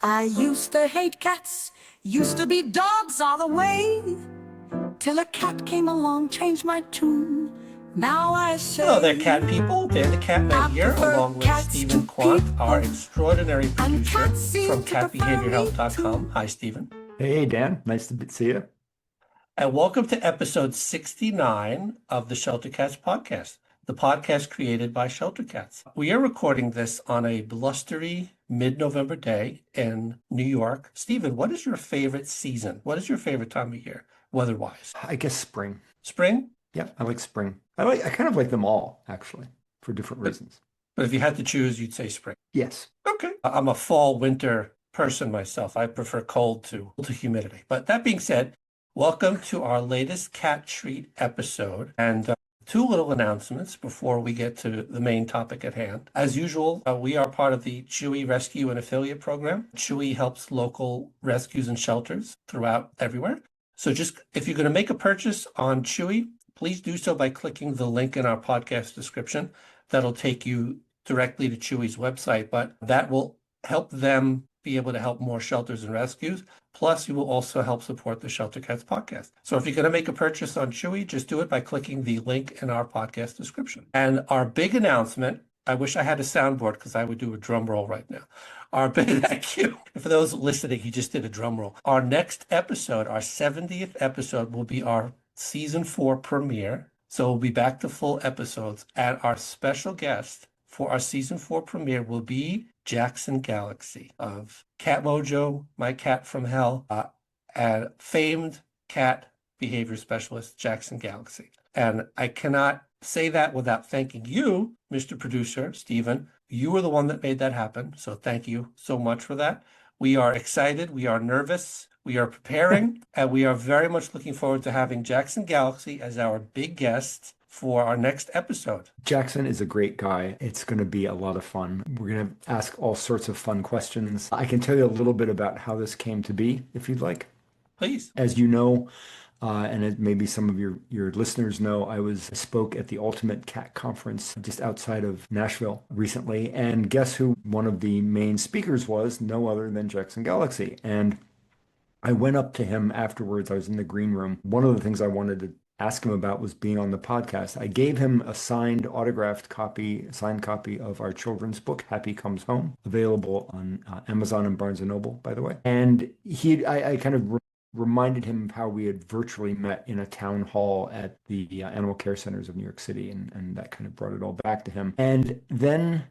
I used to hate cats, used to be dogs all the way, till a cat came along, changed my tune. Now I say, Hello there, cat people. Dan the Catman here, along with Stephen Quandt, our extraordinary producer from catbehaviorhelp.com. Hi, Stephen. Hey, Dan. Nice to see you. And welcome to episode 69 of the Shelter Cats podcast, the podcast created by Shelter Cats. We are recording this on a blustery mid-November day in New York. Stephen, what is your favorite season? What is your favorite time of year, weather-wise? I guess spring. Spring? Yeah, I like spring. I kind of like them all, actually, for different reasons. But if you had to choose, you'd say spring. Yes. Okay. I'm a fall winter person myself. I prefer cold to humidity. But that being said, welcome to our latest cat treat episode. And two little announcements before we get to the main topic at hand. As usual, we are part of the Chewy Rescue and Affiliate Program. Chewy helps local rescues and shelters throughout everywhere. So just if you're going to make a purchase on Chewy, please do so by clicking the link in our podcast description. That'll take you directly to Chewy's website, but that will help them be able to help more shelters and rescues. Plus, you will also help support the Shelter Cats podcast. So if you're going to make a purchase on Chewy, just do it by clicking the link in our podcast description. And our big announcement, I wish I had a soundboard because I would do a drum roll right now. Our big thank you. For those listening, he just did a drum roll. Our next episode, our 70th episode, will be our season 4 premiere. So we'll be back to full episodes. And our special guest for our season 4 premiere will be Jackson Galaxy of Cat Mojo, My Cat from Hell, and famed cat behavior specialist Jackson Galaxy. And I cannot say that without thanking you, Mr. Producer Stephen. You were the one that made that happen. So thank you so much for that. We are excited. We are nervous. We are preparing, and we are very much looking forward to having Jackson Galaxy as our big guest for our next episode. Jackson is a great guy. It's going to be a lot of fun. We're going to ask all sorts of fun questions. I can tell you a little bit about how this came to be, if you'd like. Please. As you know, and maybe some of your listeners know, I spoke at the Ultimate Cat Conference just outside of Nashville recently. And guess who one of the main speakers was? No other than Jackson Galaxy. And I went up to him afterwards. I was in the green room. One of the things I wanted to ask him about was being on the podcast. I gave him a signed copy of our children's book, Happy Comes Home, available on Amazon and Barnes & Noble, by the way. And I kind of reminded him of how we had virtually met in a town hall at the Animal Care Centers of New York City, and that kind of brought it all back to him. And then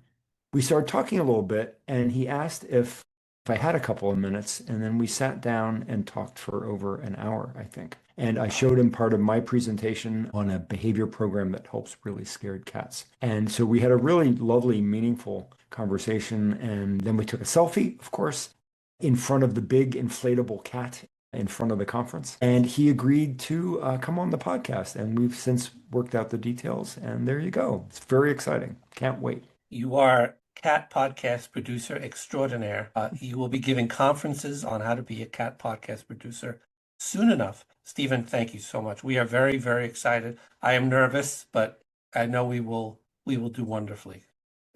we started talking a little bit, and he asked if I had a couple of minutes, and then we sat down and talked for over an hour, I think. And I showed him part of my presentation on a behavior program that helps really scared cats. And so we had a really lovely, meaningful conversation. And then we took a selfie, of course, in front of the big inflatable cat in front of the conference. And he agreed to come on the podcast. And we've since worked out the details. And there you go. It's very exciting. Can't wait. You are cat podcast producer extraordinaire. You will be giving conferences on how to be a cat podcast producer soon enough. Stephen, thank you so much. We are very, very excited. I am nervous, but I know we will do wonderfully.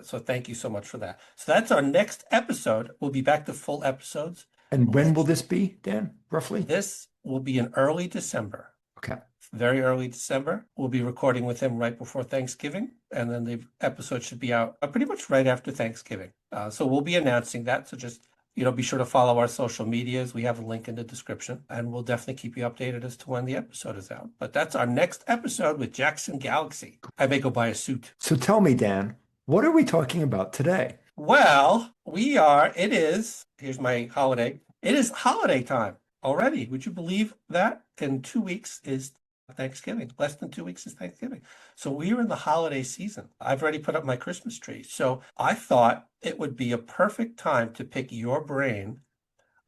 So thank you so much for that. So that's our next episode. We'll be back to full episodes. And when will this be, Dan, roughly? This will be in early December. Okay. Very early December. We'll be recording with him right before Thanksgiving, and then the episode should be out pretty much right after Thanksgiving. So we'll be announcing that. So just, be sure to follow our social medias. We have a link in the description, and we'll definitely keep you updated as to when the episode is out. But that's our next episode with Jackson Galaxy. I may go buy a suit. So tell me, Dan, what are we talking about today? Well, here's my holiday. It is holiday time already. Would you believe that? In 2 weeks is Thanksgiving. Less than 2 weeks is Thanksgiving. So we are in the holiday season. I've already put up my Christmas tree. So I thought it would be a perfect time to pick your brain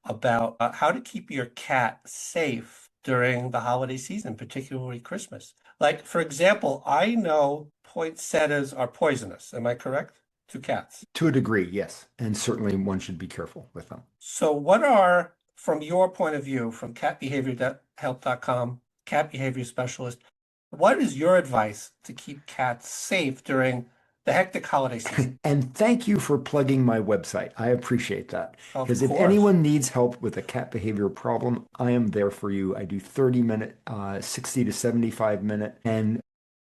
about how to keep your cat safe during the holiday season, particularly Christmas. Like, for example, I know poinsettias are poisonous. Am I correct? To cats. To a degree, yes. And certainly one should be careful with them. So what are, from your point of view, from catbehaviorhelp.com, cat behavior specialist, what is your advice to keep cats safe during the hectic holiday season. And thank you for plugging my website. I appreciate that. Of Because if course. anyone needs help with a cat behavior problem, I am there for you. I do 30-minute, 60 to 75-minute, and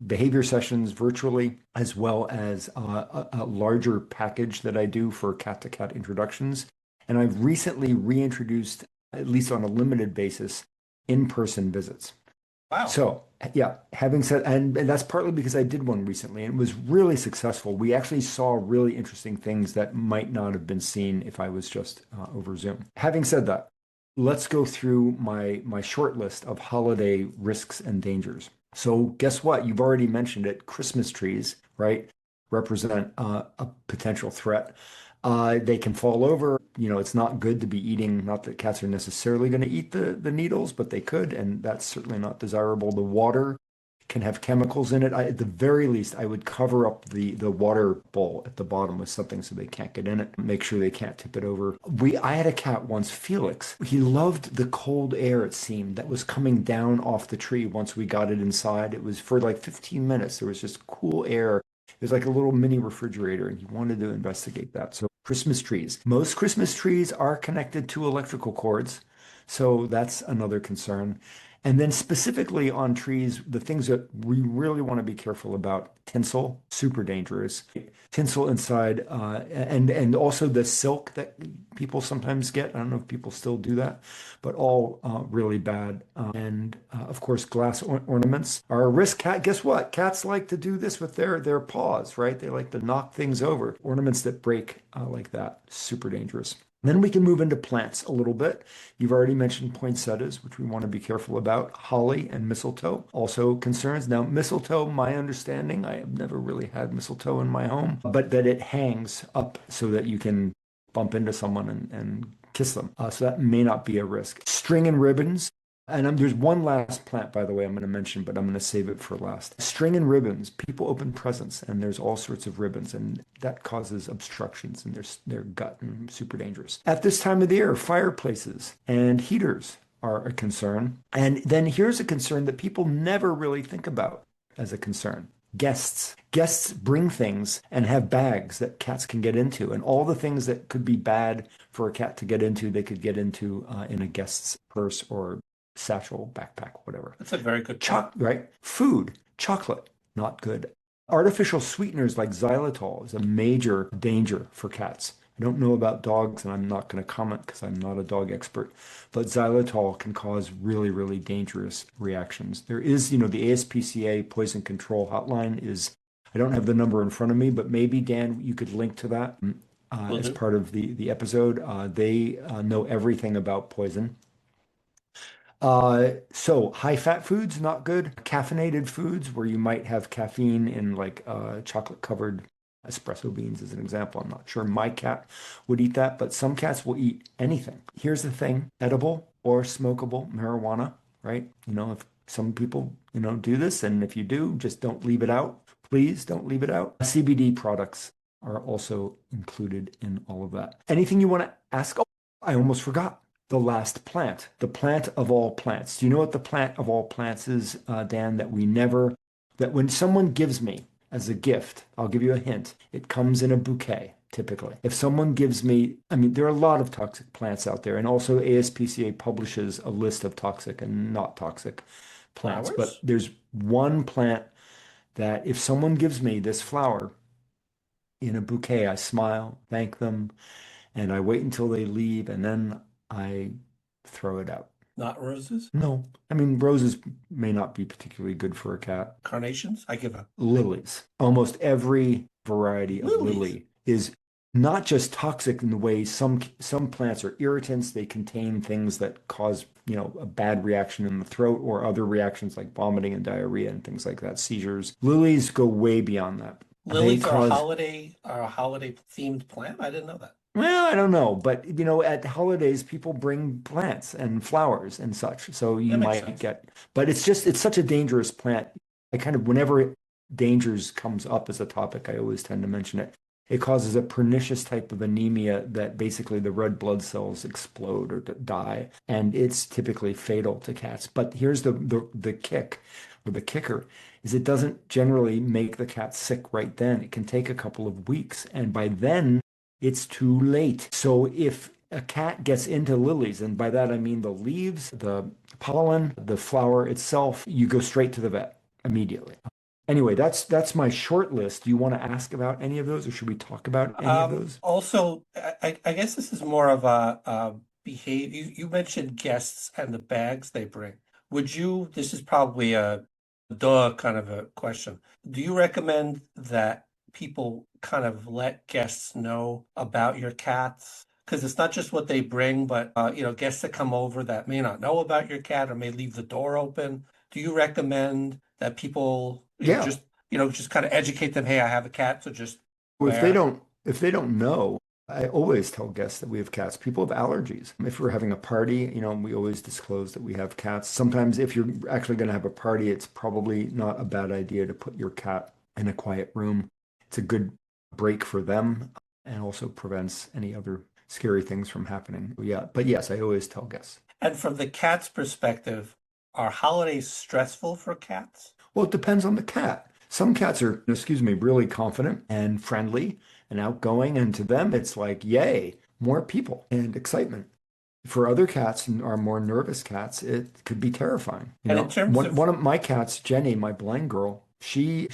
behavior sessions virtually, as well as a larger package that I do for cat-to-cat introductions. And I've recently reintroduced, at least on a limited basis, in-person visits. Wow. So, yeah, having said, and that's partly because I did one recently and it was really successful. We actually saw really interesting things that might not have been seen if I was just over Zoom. Having said that, let's go through my short list of holiday risks and dangers. So, guess what? You've already mentioned it. Christmas trees, right, represent a potential threat. They can fall over. It's not good to be eating, not that cats are necessarily going to eat the needles, but they could, and that's certainly not desirable. The water can have chemicals in it. At the very least, I would cover up the water bowl at the bottom with something so they can't get in it. Make sure they can't tip it over. I had a cat once, Felix. He loved the cold air, it seemed, that was coming down off the tree once we got it inside. It was for like 15 minutes. There was just cool air. It was like a little mini refrigerator, and he wanted to investigate that. So Christmas trees. Most Christmas trees are connected to electrical cords, so that's another concern. And then specifically on trees, the things that we really want to be careful about, tinsel, super dangerous. Tinsel inside, and also the silk that people sometimes get. I don't know if people still do that, but all really bad. And of course, glass ornaments are a risk. Guess what? Cats like to do this with their paws, right? They like to knock things over. Ornaments that break like that, super dangerous. Then we can move into plants a little bit. You've already mentioned poinsettias, which we want to be careful about. Holly and mistletoe, also concerns. Now, mistletoe, my understanding, I have never really had mistletoe in my home, but that it hangs up so that you can bump into someone and kiss them. So that may not be a risk. String and ribbons. And there's one last plant, by the way, I'm going to mention, but I'm going to save it for last. String and ribbons. People open presents, and there's all sorts of ribbons, and that causes obstructions in their gut, and super dangerous. At this time of the year, fireplaces and heaters are a concern. And then here's a concern that people never really think about as a concern. Guests. Guests bring things and have bags that cats can get into, and all the things that could be bad for a cat to get into, they could get into in a guest's purse or satchel, backpack, whatever. That's a very good point. Right? Food, chocolate, not good. Artificial sweeteners like xylitol is a major danger for cats. I don't know about dogs, and I'm not going to comment because I'm not a dog expert, but xylitol can cause really, really dangerous reactions. There is, the ASPCA Poison Control hotline is, I don't have the number in front of me, but maybe, Dan, you could link to that as part of the episode. They know everything about poison. So high fat foods, not good. Caffeinated foods where you might have caffeine in like chocolate covered espresso beans as an example. I'm not sure my cat would eat that, but some cats will eat anything. Here's the thing, edible or smokable marijuana, right? If some people, do this, and if you do, just don't leave it out. Please don't leave it out. CBD products are also included in all of that. Anything you want to ask? Oh, I almost forgot. The last plant, the plant of all plants. Do you know what the plant of all plants is, Dan, that when someone gives me as a gift, I'll give you a hint, it comes in a bouquet, typically. If someone gives me, there are a lot of toxic plants out there, and also ASPCA publishes a list of toxic and not toxic plants. Flowers? But there's one plant that if someone gives me this flower in a bouquet, I smile, thank them, and I wait until they leave, and then I throw it out. Not roses? No. Roses may not be particularly good for a cat. Carnations? I give up. Lilies. Almost every variety of Lilies. lily is not just toxic in the way some plants are irritants. They contain things that cause, a bad reaction in the throat or other reactions like vomiting and diarrhea and things like that, seizures. Lilies go way beyond that. Lilies are a holiday themed plant? I didn't know that. Well, I don't know, but at holidays, people bring plants and flowers and such. So you might but it's such a dangerous plant. Whenever dangers comes up as a topic, I always tend to mention it. It causes a pernicious type of anemia that basically the red blood cells explode or die, and it's typically fatal to cats. But here's the kick. the kicker is it doesn't generally make the cat sick right then. It can take a couple of weeks, and by then it's too late. So if a cat gets into lilies, and by that I mean the leaves, the pollen, the flower itself, you go straight to the vet immediately. Anyway, that's my short list. Do you want to ask about any of those, or should we talk about any of those? Also, I guess this is more of a behavior. You mentioned guests and the bags they bring. This is probably a duh kind of a question. Do you recommend that people kind of let guests know about your cats? Because it's not just what they bring, but guests that come over that may not know about your cat or may leave the door open. Do you recommend that people, Yeah. just kind of educate them, hey, I have a cat, so just Well, beware. if they don't know, I always tell guests that we have cats. People have allergies. If we're having a party, we always disclose that we have cats. Sometimes if you're actually going to have a party, it's probably not a bad idea to put your cat in a quiet room. It's a good break for them and also prevents any other scary things from happening. Yeah, but yes, I always tell guests. And from the cat's perspective, are holidays stressful for cats? Well, it depends on the cat. Some cats are, excuse me, really confident and friendly and outgoing, and to them it's like, yay, more people and excitement. For other cats and our more nervous cats, it could be terrifying. And in terms One of, one of my cats, Jenny, my blind girl, she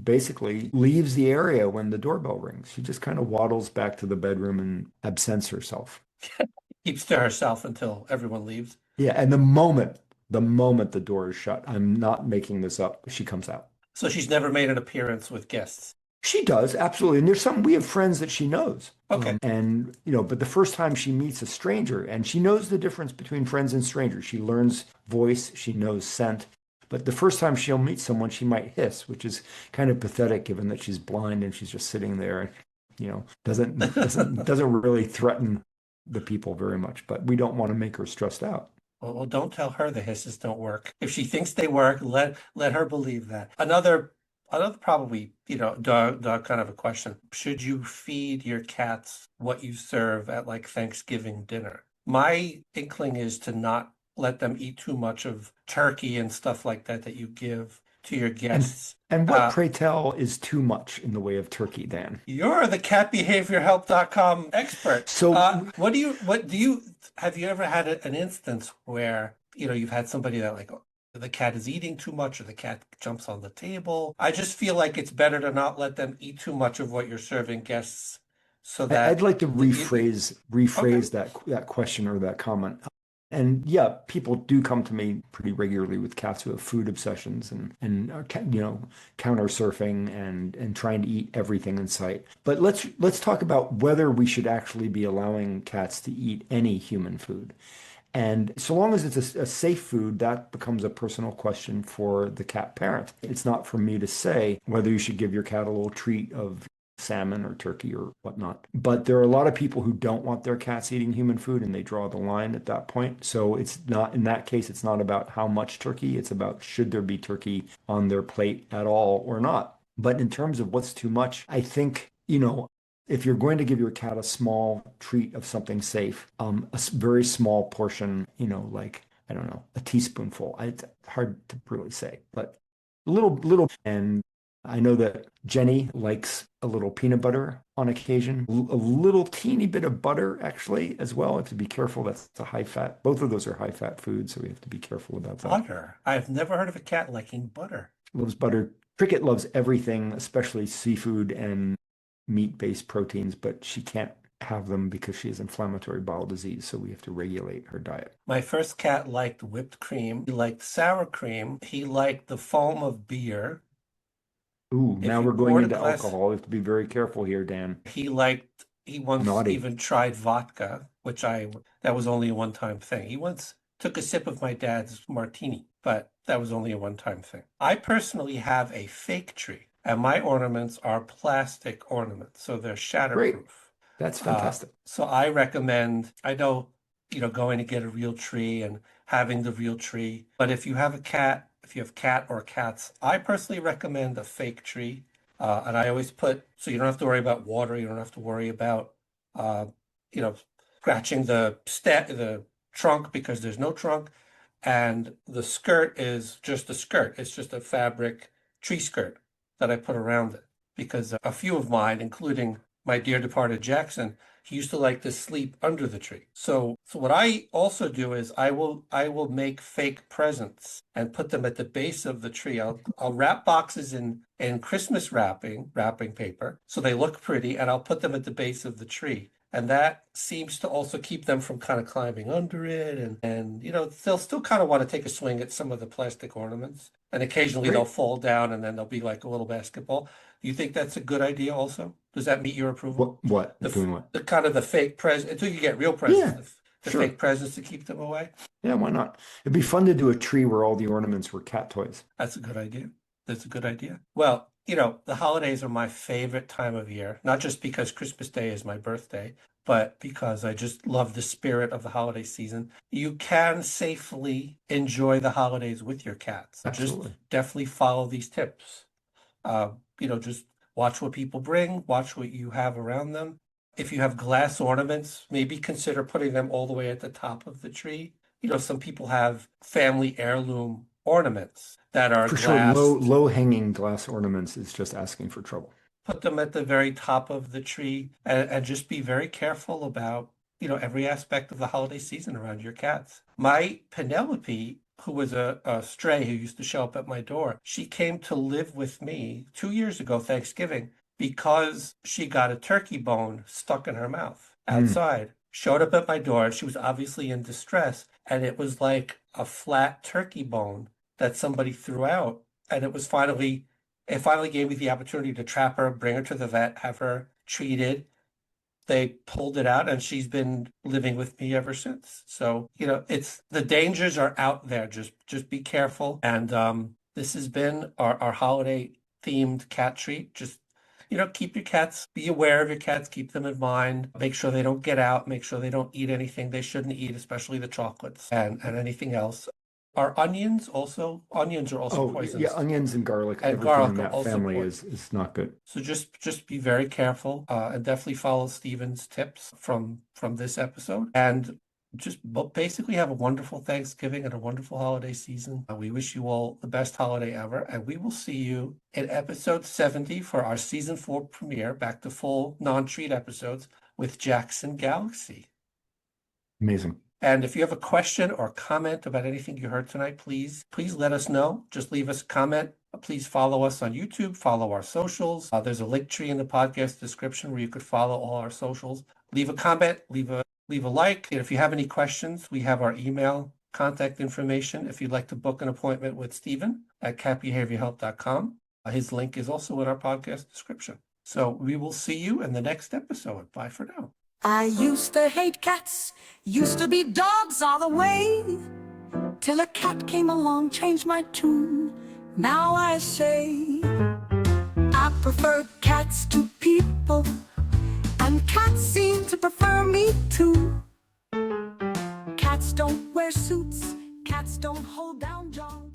basically leaves the area when the doorbell rings. She just kind of waddles back to the bedroom and absents herself. keeps to herself until everyone leaves. Yeah, and the moment the door is shut, I'm not making this up, she comes out. So she's never made an appearance with guests. She does, absolutely. And we have friends that she knows. Okay. But the first time she meets a stranger, and she knows the difference between friends and strangers. She learns voice, she knows scent. But the first time she'll meet someone, she might hiss, which is kind of pathetic given that she's blind and she's just sitting there and, doesn't really threaten the people very much. But we don't want to make her stressed out. Well, don't tell her the hisses don't work. If she thinks they work, let her believe that. Another probably, dog kind of a question. Should you feed your cats what you serve at like Thanksgiving dinner? My inkling is to not let them eat too much of turkey and stuff like that you give to your And guests. and what, Uh, pray tell, is too much in the way of turkey, Dan? you're the catbehaviorhelp.com expert. So Have you ever had an instance where, you've had somebody that like the cat is eating too much or the cat jumps on the table? I just feel like it's better to not let them eat too much of what you're serving guests so I'd that like to the okay. rephrase that question or that comment. And yeah, people do come to me pretty regularly with cats who have food obsessions and are, counter surfing and trying to eat everything in sight. But let's talk about whether we should actually be allowing cats to eat any human food. And so long as it's a safe food, that becomes a personal question for the cat parent. It's not for me to say whether you should give your cat a little treat of salmon or turkey or whatnot. But there are a lot of people who don't want their cats eating human food and they draw the line at that point. So it's not, in that case, it's not about how much turkey, it's about should there be turkey on their plate at all or not. But in terms of what's too much, I think, if you're going to give your cat a small treat of something safe, very small portion, like, I don't know, a teaspoonful. It's hard to really say, but little. And I know that Jenny likes a little peanut butter on occasion, a little teeny bit of butter actually as well. I have to be careful. That's a high fat. Both of those are high fat foods, so we have to be careful about that. Butter. I've never heard of a cat liking butter. Loves butter. Cricket loves everything, especially seafood and meat-based proteins, but she can't have them because she has inflammatory bowel disease, so we have to regulate her diet. My first cat liked whipped cream. He liked sour cream. He liked the foam of beer. Ooh, If now you we're going poured a into glass, alcohol. We have to be very careful here, Dan. he once Naughty. even tried vodka, that was only a one-time thing. He once took a sip of my dad's martini, but that was only a one-time thing. I personally have a fake tree, and my ornaments are plastic ornaments, so they're Great. shatterproof. That's Uh, fantastic. so I recommend, I know, going to get a real tree and having the real tree. But if you have cat or cats, I personally recommend a fake tree. And I always so you don't have to worry about water. You don't have to worry about, uh, you know, scratching the trunk because there's no trunk. And the skirt is just a skirt. It's just a fabric tree skirt that I put around it. Because a few of mine, including my dear departed Jackson, he used to like to sleep under the tree. So what I also do is I will make fake presents and put them at the base of the tree. I'll wrap boxes in Christmas wrapping paper so they look pretty, and I'll put them at the base of the tree. And that seems to also keep them from kind of climbing under it. And you know, they'll still kind of want to take a swing at some of the plastic ornaments. And occasionally Great. they'll fall down and then they'll be like a little basketball. Do you think that's a good idea also? Does that meet your approval? What? The, Doing what? the kind of the fake present until you get real presents, Yeah, the sure. fake presents to keep them away. Yeah, why not? It'd be fun to do a tree where all the ornaments were cat toys. That's a good idea. That's a good idea. Well, you know, the holidays are my favorite time of year, not just because Christmas Day is my birthday, but because I just love the spirit of the holiday season. You can safely enjoy the holidays with your cats. Absolutely. Just definitely follow these tips. You know, just watch what people bring, watch what you have around them. If you have glass ornaments, maybe consider putting them all the way at the top of the tree. You know, some people have family heirloom ornaments that are For sure, glass. low hanging glass ornaments is just asking for trouble. Put them at the very top of the tree and just be very careful about, you know, every aspect of the holiday season around your cats. My Penelope, who was a stray who used to show up at my door, she came to live with me 2 years ago, Thanksgiving, because she got a turkey bone stuck in her mouth outside. Showed up at my door. She was obviously in distress, and it was like a flat turkey bone that somebody threw out. And it finally gave me the opportunity to trap her, bring her to the vet, have her treated. They pulled it out, and she's been living with me ever since. So, you know, it's the dangers are out there. Just be careful. And this has been our holiday themed cat treat. Just, you know, keep your cats, be aware of your cats, keep them in mind, make sure they don't get out, make sure they don't eat anything they shouldn't eat, especially the chocolates and anything else. Are onions are also poisonous. Yeah, onions and garlic, And everything garlic in are that also family poison. is not good. So just be very careful and definitely follow Stephen's tips from this episode. And just basically have a wonderful Thanksgiving and a wonderful holiday season. We wish you all the best holiday ever. And we will see you in episode 70 for our season 4 premiere, back to full non-treat episodes with Jackson Galaxy. Amazing. And if you have a question or comment about anything you heard tonight, please let us know. Just leave us a comment. Please follow us on YouTube, follow our socials. There's a link tree in the podcast description where you could follow all our socials. Leave a comment, leave a like. And if you have any questions, we have our email contact information if you'd like to book an appointment with Stephen at catbehaviorhelp.com. His link is also in our podcast description. So we will see you in the next episode. Bye for now. I used to hate cats, used to be dogs all the way, till a cat came along, changed my tune. Now I say I prefer cats to people, and cats seem to prefer me too. Cats don't wear suits, cats don't hold down jaws.